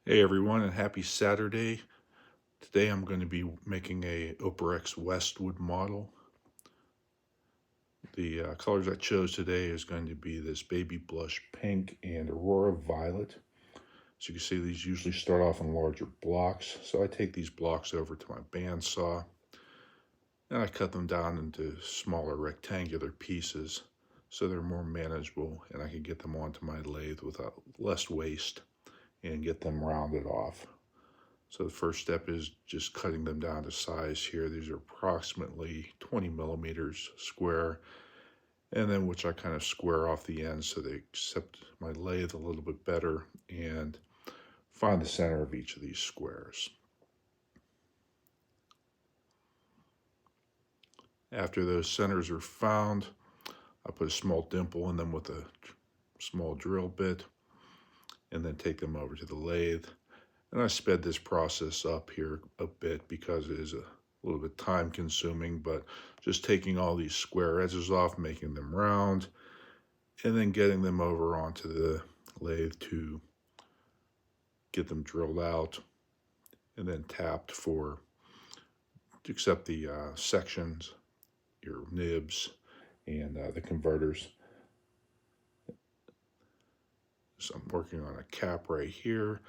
Hey everyone, and happy Saturday. Today I'm going to be making a OPAREX Westwood model. The colors I chose today is going to be this baby blush pink and aurora violet. So you can see these usually start off in larger blocks. So I take these blocks over to my bandsaw and I cut them down into smaller rectangular pieces so they're more manageable and I can get them onto my lathe without less waste and get them rounded off. So the first step is just cutting them down to size here. These are approximately 20 millimeters square, and then which I kind of square off the ends so they accept my lathe a little bit better and find the center of each of these squares. After those centers are found, I put a small dimple in them with a small drill bit and then take them over to the lathe. And I sped this process up here a bit because it is a little bit time consuming, but just taking all these square edges off, making them round, and then getting them over onto the lathe to get them drilled out and then tapped to accept the sections, your nibs, and the converters. So I'm working on a cap right here.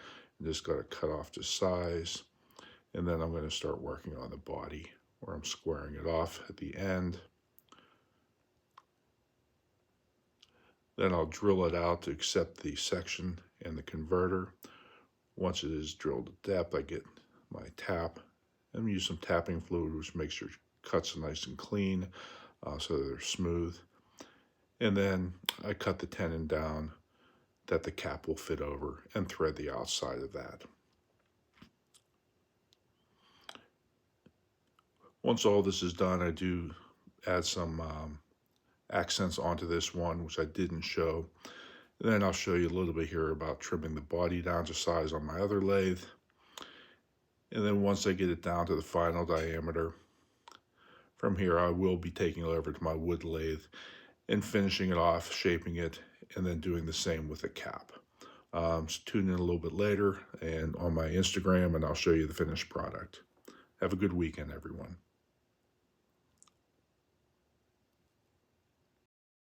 Just got to cut off to size, and then I'm going to start working on the body where I'm squaring it off at the end. Then I'll drill it out to accept the section and the converter. Once it is drilled to depth, I get my tap and use some tapping fluid, which makes your cuts nice and clean so that they're smooth. And then I cut the tenon down that the cap will fit over and thread the outside of that. Once all this is done, I do add some accents onto this one, which I didn't show. And then I'll show you a little bit here about trimming the body down to size on my other lathe. And then once I get it down to the final diameter, from here I will be taking it over to my wood lathe and finishing it off, shaping it, and then doing the same with the cap. So tune in a little bit later and on my Instagram, and I'll show you the finished product. Have a good weekend, everyone.